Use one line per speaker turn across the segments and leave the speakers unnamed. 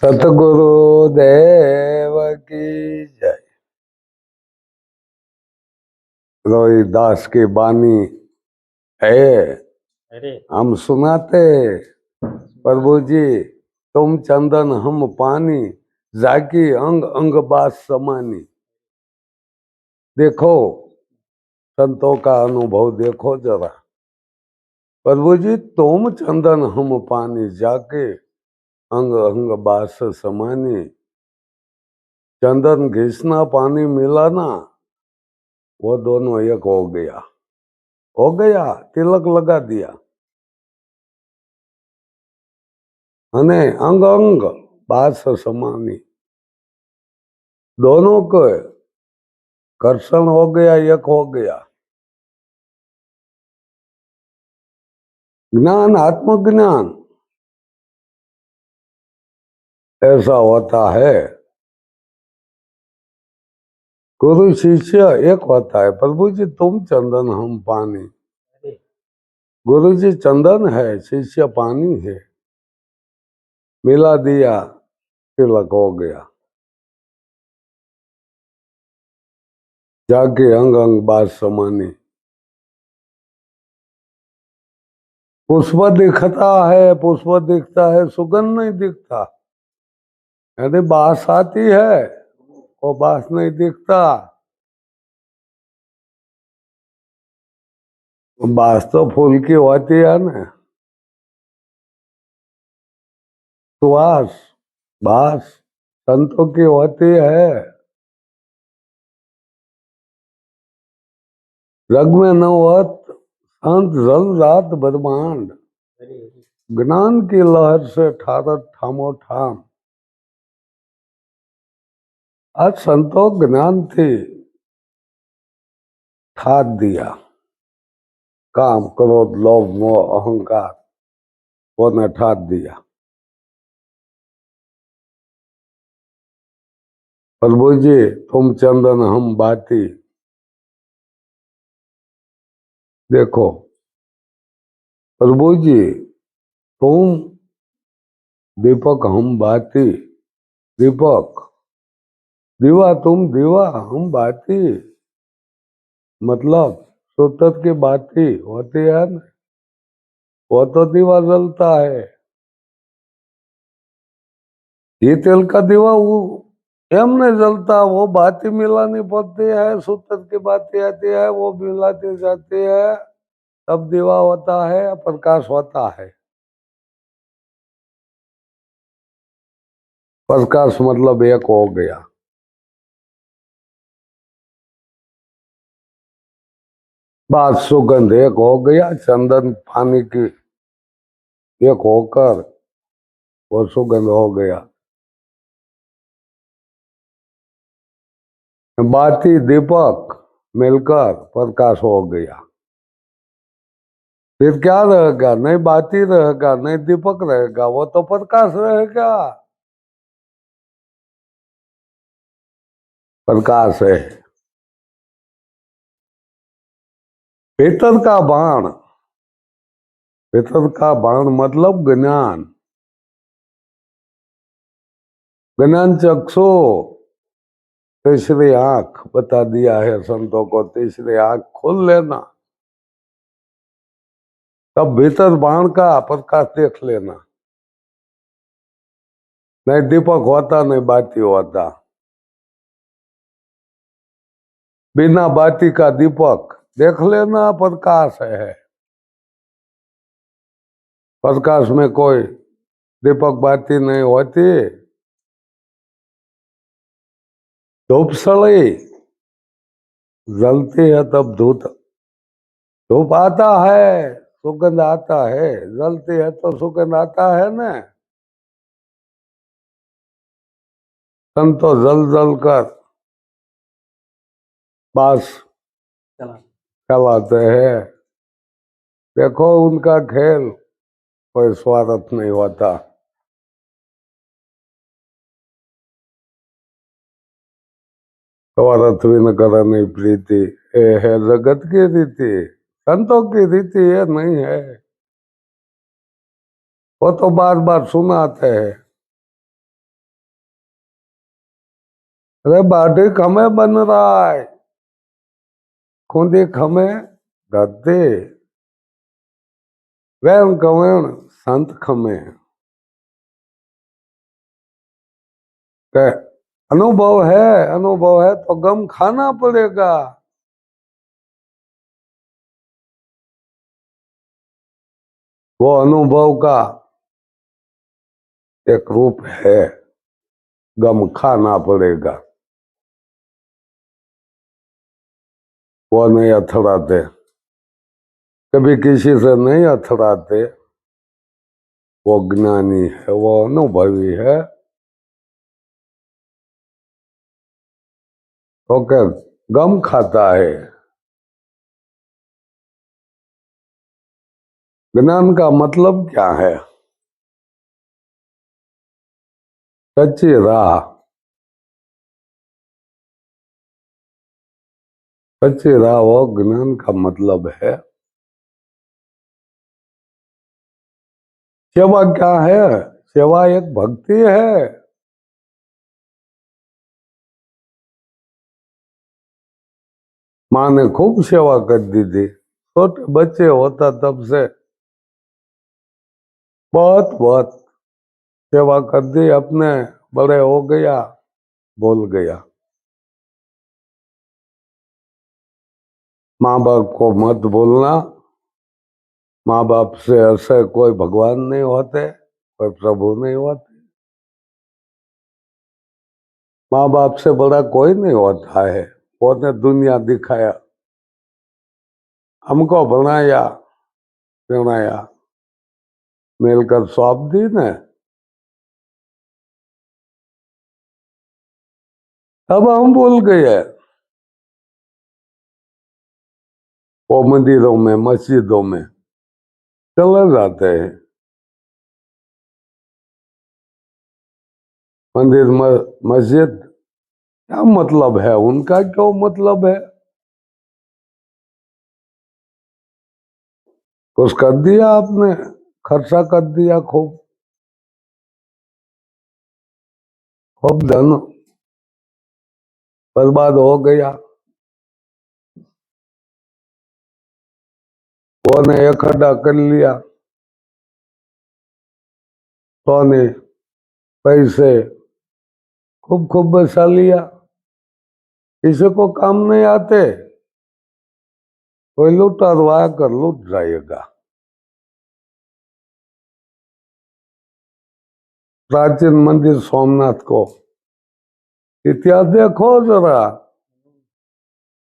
सतगुरु देव की जय। रोहिदास की बानी है,
अरे
हम सुनाते प्रभु जी। तुम चंदन हम पानी, जाकी अंग अंग बात समानी। देखो संतों का अनुभव देखो जरा। प्रभु जी तुम चंदन हम पानी, जाके अंग अंग बास समानी। चंदन घिसना पानी मिलाना, वो दोनों एक हो गया। तिलक लगा दिया अने अंग अंग बास समानी। दोनों को घर्षण हो गया, एक हो गया। ज्ञान आत्मज्ञान ऐसा होता है। गुरु शिष्य एक होता है। प्रभु जी तुम चंदन हम पानी। गुरु जी चंदन है, शिष्य पानी है। मिला दिया, तिलक हो गया। जाके अंग अंग बात समानी। पुष्प दिखता है, पुष्प दिखता है, सुगंध नहीं दिखता। यदि बास आती है, वो बास नहीं दिखता। बास तो फूल की होती है ना, सुवास बास संतों की होती है। रग में न होत संत जल रात ब्रह्मांड। ज्ञान की लहर से ठारत ठामो ठाम। आज संतों ज्ञान थी ठात दिया। काम क्रोध लोभ मोह अहंकार वो ने ठात दिया। प्रभु जी तुम चंदन हम बाती। देखो प्रभु जी तुम दीपक हम बाती। दीपक दीवा, तुम दीवा हम बाती। मतलब सुतत की बाती होती है ना, वो तो दीवा जलता है। ये तेल का दीवा वो एम नहीं जलता, वो बाती मिलानी पड़ती है। सुतत की बाती आती है, वो मिलाती जाती है, तब दीवा होता है, प्रकाश होता है। प्रकाश मतलब एक हो गया। बात सुगंध एक हो गया, चंदन पानी की एक होकर वो सुगंध हो गया। बाती दीपक मिलकर प्रकाश हो गया। फिर क्या रहेगा? नहीं बाती रहेगा, नहीं दीपक रहेगा, वो तो प्रकाश रहेगा। प्रकाश है भीतर का बाण। भीतर का बाण मतलब ज्ञान। ज्ञान चक्षु, तीसरी आंख बता दिया है संतों को। तीसरी आंख खोल लेना, तब भीतर बाण का प्रकाश देख लेना। नहीं दीपक होता, नहीं बाती होता। बिना बाती का दीपक देख लेना, प्रकाश है। प्रकाश में कोई दीपक बाती नहीं होती। धूप सड़ी जलती है, तब धूप आता है, सुगंध आता है। जलती है तो सुगंध आता है ना। संतो जल जल कर बास चलाते हैं। देखो उनका खेल, कोई स्वार्थ नहीं होता। स्वार्थ भी न कर नहीं प्रीति, ये है जगत की रीति। संतों की रीति ये नहीं है। वो तो बार बार सुनाते हैं। अरे बाटी खमे बन रहा है, खूंदी खमे गद्दे, वैन कवेण संत खमे। अनुभव है तो गम खाना पड़ेगा। वो अनुभव का एक रूप है, गम खाना पड़ेगा। वो नहीं अथड़ाते, कभी किसी से नहीं अथड़ाते। वो ज्ञानी है, वो अनुभवी है। तो क्या गम खाता है। ज्ञान का मतलब क्या है? सच्ची राह। सच्ची राह वो ज्ञान का मतलब है। सेवा क्या है? सेवा एक भक्ति है। माँ ने खूब सेवा कर दी थी, छोटे बच्चे होता तब से बहुत बहुत सेवा कर दी। अपने बड़े हो गया, भूल गया। माँ बाप को मत भूलना। माँ बाप से ऐसे कोई भगवान नहीं होते, कोई प्रभु नहीं होते। माँ बाप से बड़ा कोई नहीं होता है। वो ने दुनिया दिखाया, हमको बनाया, बनाया, मिलकर सौंप दी ने। अब हम भूल गए। वो मंदिरों में, मस्जिदों में चले जाते हैं। मंदिर मस्जिद क्या मतलब है उनका? क्यों मतलब है? कुछ कर दिया आपने, खर्चा कर दिया, खूब खूब धन बर्बाद हो गया। वो ने इकट्ठा कर लिया, सोने पैसे खूब खूब बचा लिया। किसी को काम नहीं आते, कोई लुटारवा कर लुट जाएगा। प्राचीन मंदिर सोमनाथ को इतिहास देखो जरा,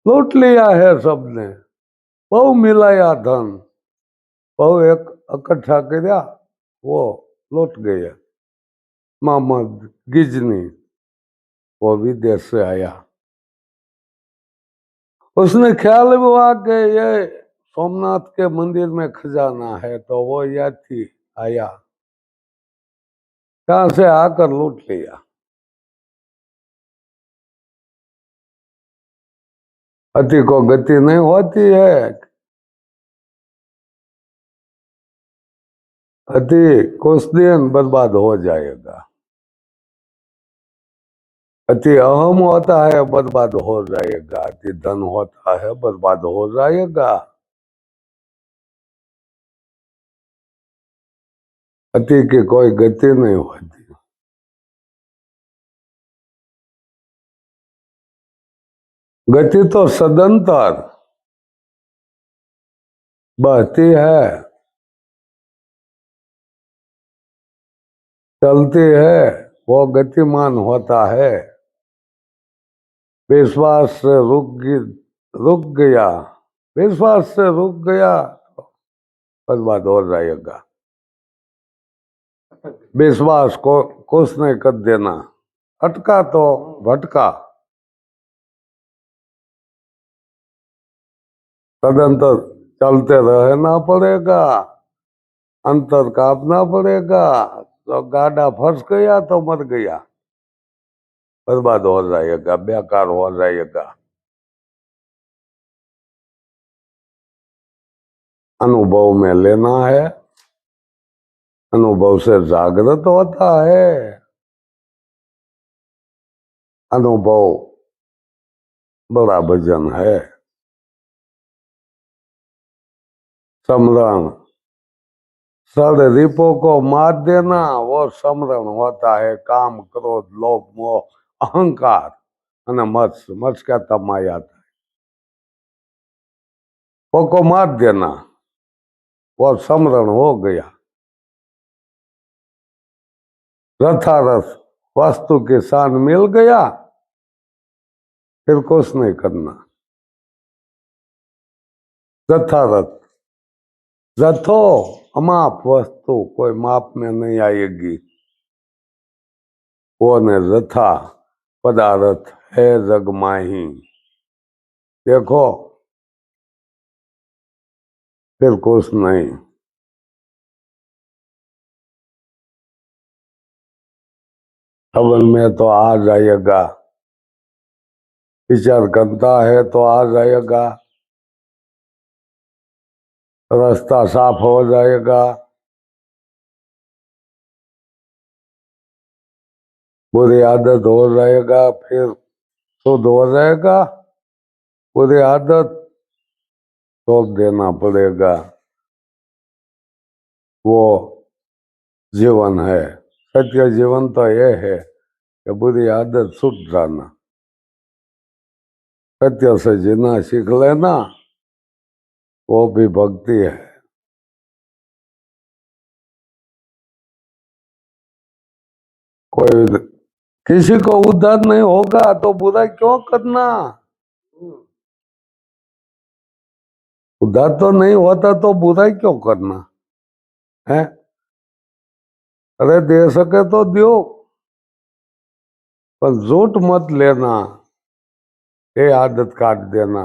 लूट लिया है सबने। बहु मिलाया धन, बहु एक इकट्ठा किया, वो लौट गए। मोहम्मद गिजनी, वो विदेश से आया। उसने ख्याल हुआ कि ये सोमनाथ के मंदिर में खजाना है, तो वो यात्री आया, कहां से आकर लूट लिया। अति को गति नहीं होती है। अति कुछ दिन बर्बाद हो जाएगा। अति अहम होता है, बर्बाद हो जाएगा। अति धन होता है, बर्बाद हो जाएगा। अति की कोई गति नहीं होती। गति तो सदंतर बहती है, चलती है, वो गतिमान होता है। विश्वास से रुक गया, विश्वास से रुक गया तो बर्बाद हो जाएगा। विश्वास को कुछ नहीं कर देना, अटका तो भटका। तदंतर चलते रहना पड़ेगा, अंतर काटना पड़ेगा। तो गाड़ा फंस गया तो मर गया, बर्बाद हो जाएगा, बेकार हो जाएगा। अनुभव में लेना है, अनुभव से जागृत होता है। अनुभव बड़ा भजन है। समरण, षड्रिपों को मात देना वो समरण होता है। काम, क्रोध, लोभ, मोह, अहंकार અને मत्स्य क्या तमाया था, वो को मात देना वो समरण हो गया। रथारथ वस्तु के साथ मिल गया, फिर कुछ नहीं करना। रथारथ, रथो अमाप वस्तु कोई माप में नहीं आएगी, वो ने रथा पदार्थ है जग माही। देखो फिर कुछ नहीं। हवन में तो आ जाएगा, विचार करता है तो आ जाएगा, रास्ता साफ हो जाएगा, बुरी आदत हो जाएगा, फिर शुद्ध हो जाएगा। बुरी आदत छोड़ देना पड़ेगा, वो जीवन है। सत्य जीवन तो यह है कि बुरी आदत छूट जाना, सत्य से जीना सीख लेना, वो भी भक्ति है। कोई किसी को उद्धार नहीं होगा तो बुरा क्यों करना। उद्धार तो नहीं होता तो बुराई क्यों करना है। अरे दे सके तो दो, पर झूठ मत लेना, ये आदत काट देना।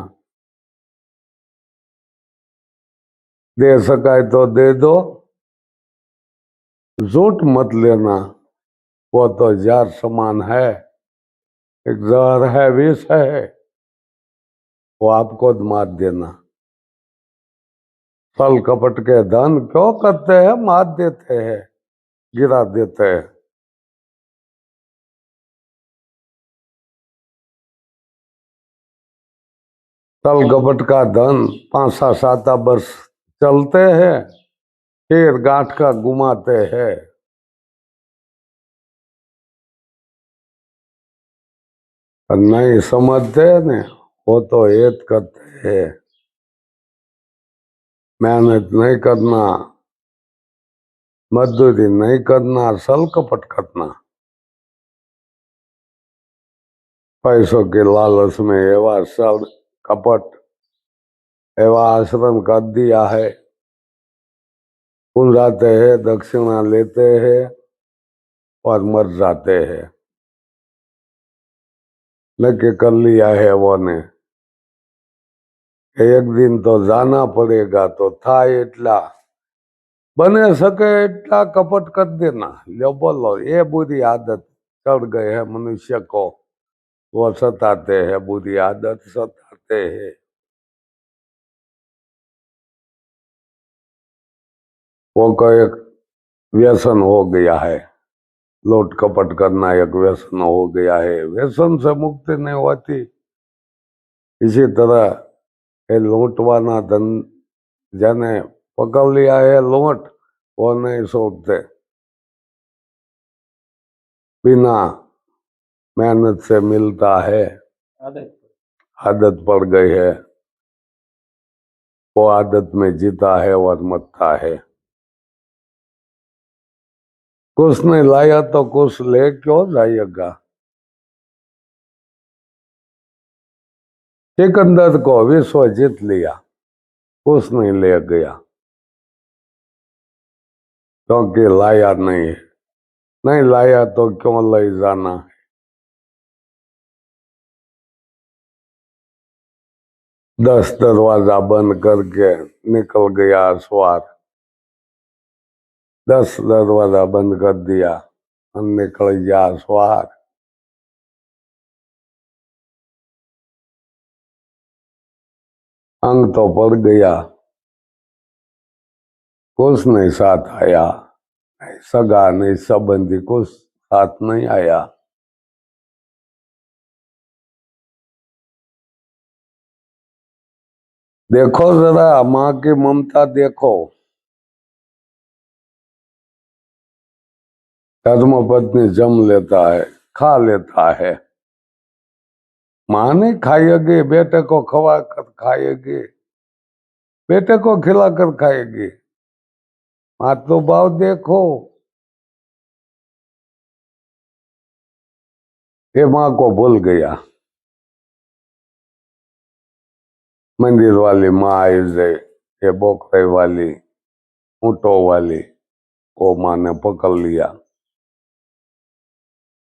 दे सका है तो दे दो, झूठ मत लेना, वो तो जहर समान है। एक जहर है, विष है, वो आपको मार देना। छल कपट के धन क्यों करते हैं, मार देते हैं, गिरा देते हैं। छल कपट का धन 5-7 वर्ष चलते हैं, फिर गांठ का घुमाते हैं। नहीं समझते ने, वो तो हेत करते हैं। मेहनत नहीं करना, मजदूरी नहीं करना, छल कपट करना, पैसों के लालच में एवा छल कपट एवा आश्रम कर दिया है। जाते हैं, दक्षिणा लेते हैं और मर जाते हैं। नक्की कर लिया है वो ने, एक दिन तो जाना पड़ेगा, तो था एटला बने सके एटला कपट कर देना। लो बोलो, ये बुरी आदत चढ़ गए है मनुष्य को, वो सताते हैं, बुरी आदत सताते हैं। वो का एक व्यसन हो गया है, लूट कपट करना एक व्यसन हो गया है। व्यसन से मुक्ति नहीं होती। इसी तरह ये लूटवाना धन जने पकड़ लिया है लूट, वो नहीं सोचते, बिना मेहनत से मिलता है, आदत पड़ गई है, वो आदत में जीता है और मरता है। कुछ नहीं लाया तो कुछ ले क्यों जाइएगा। सिकंदर को विश्व जीत लिया, कुछ नहीं ले गया, क्योंकि लाया नहीं है। नहीं लाया तो क्यों ले जाना। दस दरवाजा बंद करके निकल गया सवार, 10 दरवाजा बंद कर दिया और निकल गया सवार। अंग तो पड़ गया, कुछ नहीं साथ आया, नहीं सगा नहीं संबंधी कुछ साथ नहीं आया। देखो जरा माँ की ममता देखो। धर्म पत्नी जम लेता है, खा लेता है। माँ नहीं खाएगी, बेटे को खवा कर खाएगी, बेटे को खिलाकर खाएगी। माँ तो भाव देखो। ये माँ को भूल गया। मंदिर वाली माँ आई जाए, ये बोकरे वाली, ऊँटों वाली, वो माँ ने पकड़ लिया।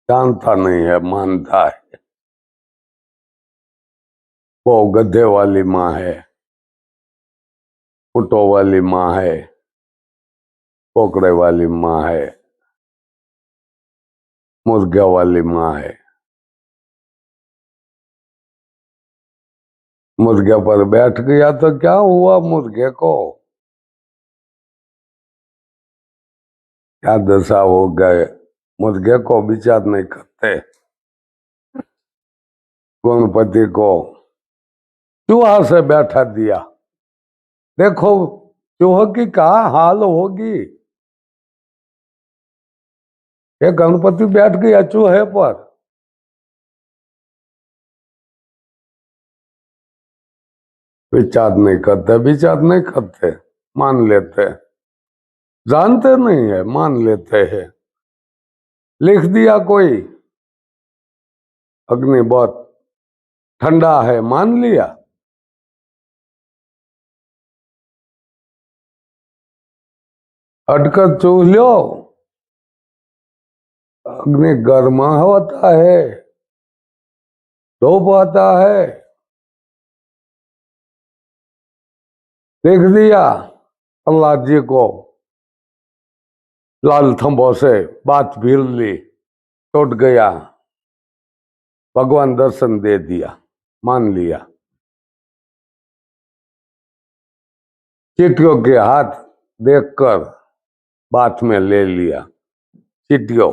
जानता नहीं है, मानता है। वो गधे वाली माँ है, ऊँटों वाली माँ है, बोकरे वाली माँ है, मुर्गा वाली माँ है। मुर्गे पर बैठ गया तो क्या हुआ मुर्गे को? क्या दशा हो गए। मुर्गे को विचार नहीं करते। गणपति को चूहा से बैठा दिया। देखो चूहे की क्या हाल होगी। ये गणपति बैठ गया चूहे पर। विचार नहीं करते, विचार नहीं करते, मान लेते। जानते नहीं है, मान लेते हैं। लिख दिया कोई, अग्नि बहुत ठंडा है, मान लिया। अटकर चूह लो, अग्नि गर्मा होता है, धूप आता है। लिख दिया अल्लाह जी को, लाल थंबों से बात भीड़ ली, टूट गया। भगवान दर्शन दे दिया, मान लिया। चीटियों के हाथ देखकर बात में ले लिया। चीटियों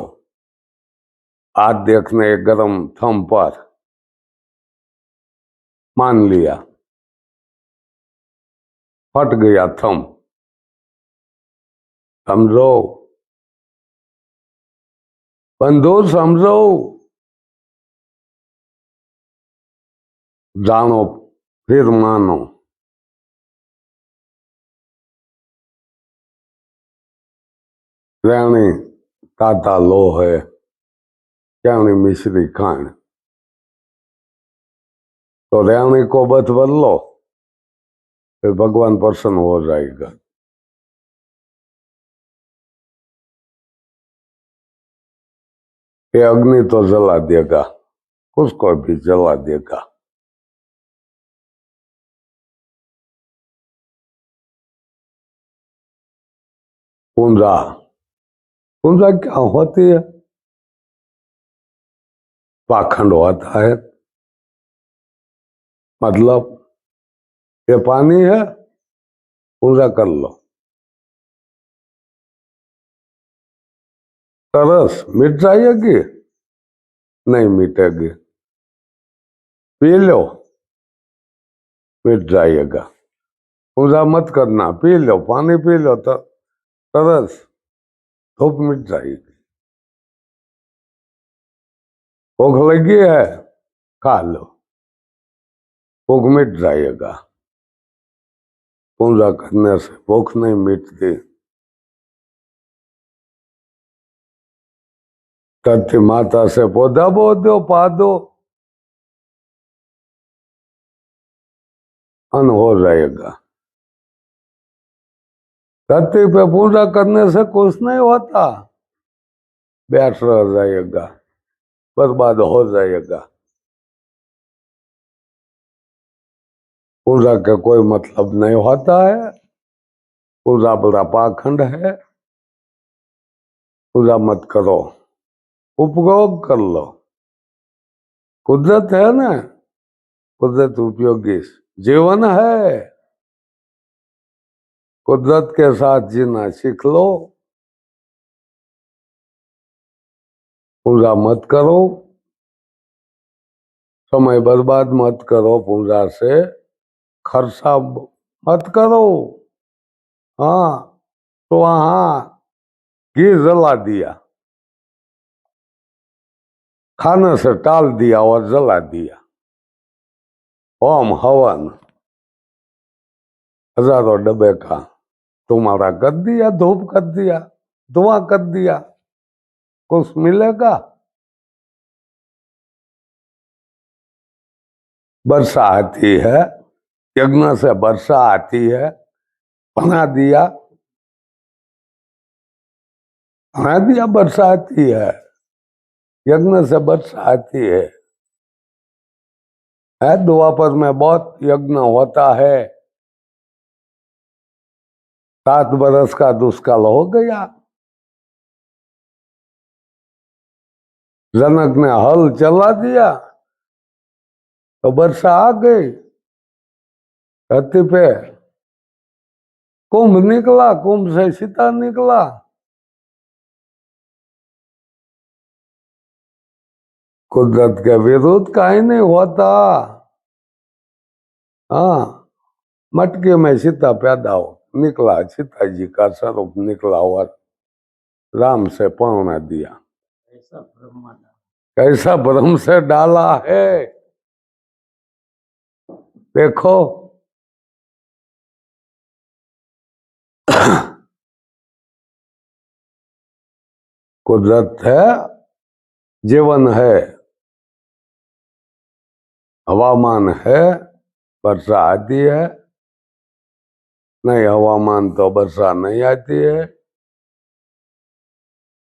हाथ देखने गरम थम पर मान लिया। फट गया थम। समझो बंधु, समझो, जानो फिर मानो। रैणी ताता लो है, क्या मिश्री खान। तो रैणी को बत बदलो, फिर भगवान प्रसन्न हो जाएगा। ये अग्नि तो जला देगा, उसको भी जला देगा। पूंजा, पूंजा क्या होती है? पाखंड होता है। मतलब ये पानी है, पूजा कर लो। तरस मिट जाएगी? नहीं मिटेगी। पी लो, मिट जाएगा। पूजा मत करना, पी लो, पानी पी लो तो तरस, धूप मिट जाएगी। भूख लगी है, खा लो, भूख मिट जाएगा। पूजा करने से भूख नहीं मिटती। धरती माता से पौधा बो दो, पा दो, अन्न हो जाएगा। धरती पे पूजा करने से कुछ नहीं होता, बैठ रह जाएगा, बर्बाद हो जाएगा। पूजा का कोई मतलब नहीं होता है। पूजा बड़ा पाखंड है। पूजा मत करो, उपभोग कर लो। कुदरत है ना, कुदरत उपयोगी जीवन है। कुदरत के साथ जीना सीख लो। पूजा मत करो, समय बर्बाद मत करो पूजा से। खर्चा मत करो। हाँ, तो वहां घी जला दिया, खाने से टाल दिया और जला दिया। होम हवन हजारों डब्बे का तुम्हारा कर दिया, धूप कर दिया, धुआं कर दिया, कुछ मिलेगा? वर्षा आती है, यज्ञ से वर्षा आती है, बना दिया, बना दिया, वर्षा आती है, यज्ञ से वर्षा आती है। द्वापर में बहुत यज्ञ होता है, 7 बरस का दुष्काल हो गया, जनक ने हल चला दिया तो वर्षा आ गई धरती पे। कुंभ निकला, कुंभ से सीता निकला। कुदरत के विरुद्ध कहीं नहीं होता। हाँ, मटके में सीता पैदा हो निकला, सीता जी का स्वरूप निकला और राम से पौना दिया। कैसा भ्रम से डाला है देखो। कुदरत है, जीवन है, हवामान है, वर्षा आती है, नहीं हवामान तो वर्षा नहीं आती है।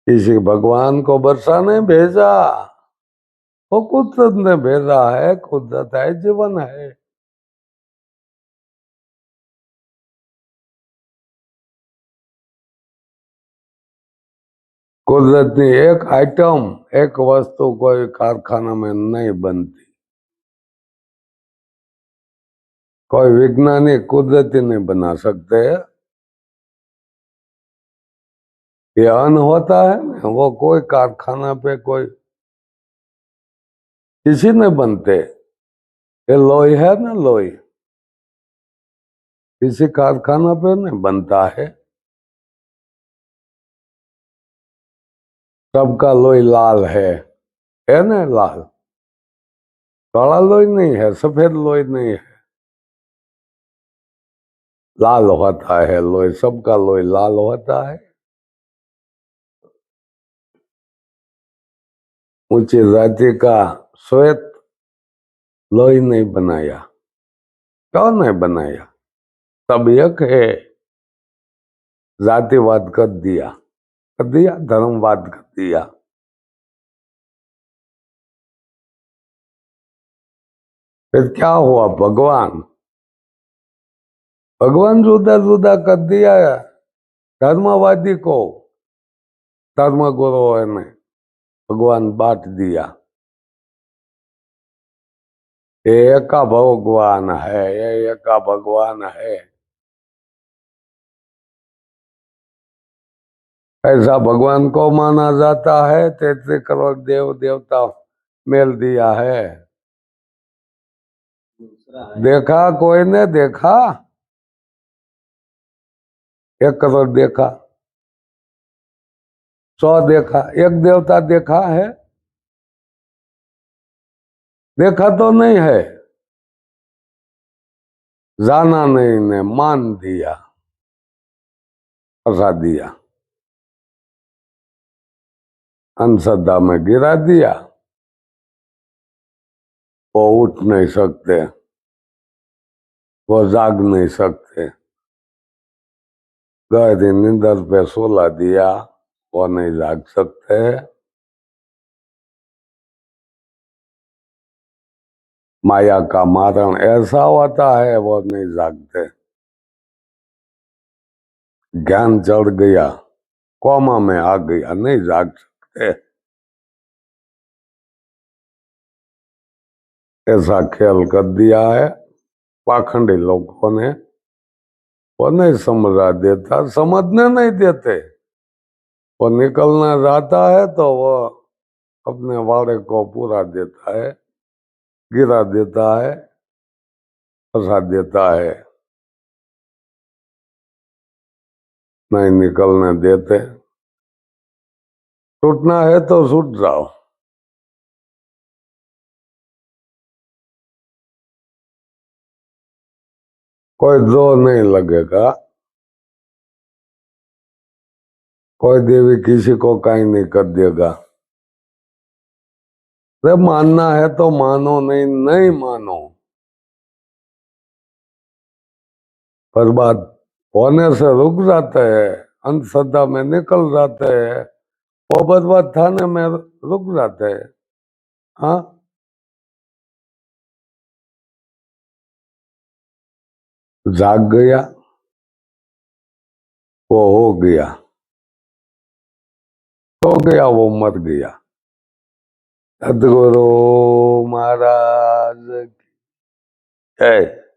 किसी भगवान को वर्षा नहीं भेजा, वो कुदरत ने भेजा है। कुदरत है, जीवन है। कुदरत की एक आइटम, एक वस्तु कोई कारखाना में नहीं बनती। कोई वैज्ञानिक कुदरती नहीं बना सकते। ये अन्न होता है ना, वो कोई कारखाना पे कोई किसी ने बनते। ये लोई है ना, लोई किसी कारखाना पे नहीं बनता है। सबका लोई लाल है ना, लाल। काला लोई नहीं है, सफेद लोई नहीं है, लाल होता है लोई। सबका लोई लाल होता है। ऊंची जाति का श्वेत लोई नहीं बनाया। क्यों नहीं बनाया? सब एक है। जातिवाद कर दिया, धर्मवाद कर दिया। फिर क्या हुआ? भगवान जुदा जुदा कर दिया धर्मवादी को। धर्म गुरुओं ने भगवान बांट दिया। ये एका भगवान है, ये एका भगवान है। ऐसा भगवान को माना जाता है। 33 करोड़ देव देवता मेल दिया है। देखा कोई ने? देखा? 1 करोड़ देखा, 100 देखा, एक देवता देखा है? देखा तो नहीं है। जाना नहीं ने मान दिया, फंसा दिया, अंधश्रद्धा में गिरा दिया। वो उठ नहीं सकते, वो जाग नहीं सकते। गहरी नींदर पे सुला दिया, वो नहीं जाग सकते। माया का मारण ऐसा होता है, वो नहीं जागते। ज्ञान चढ़ गया, कोमा में आ गया, नहीं जाग सकते। ऐसा खेल कर दिया है पाखंडी लोगों ने। वो नहीं समझा देता, समझने नहीं देते। वो निकलना चाहता है तो वो अपने वाड़े को पूरा देता है, गिरा देता है। फंसा देता है, नहीं निकलने देते। छूटना है तो छूट जाओ। कोई जोर नहीं लगेगा, कोई देवी किसी को कहीं नहीं कर देगा। अरे मानना है तो मानो, नहीं नहीं मानो, पर बात होने से रुक जाते हैं, अंधश्रद्धा में निकल जाते हैं, वो बर्बाद थाने में रुक जाते हैं। हाँ, जाग गया, वो हो गया, तो गया, वो मर गया। सदगुरु महाराज की जय।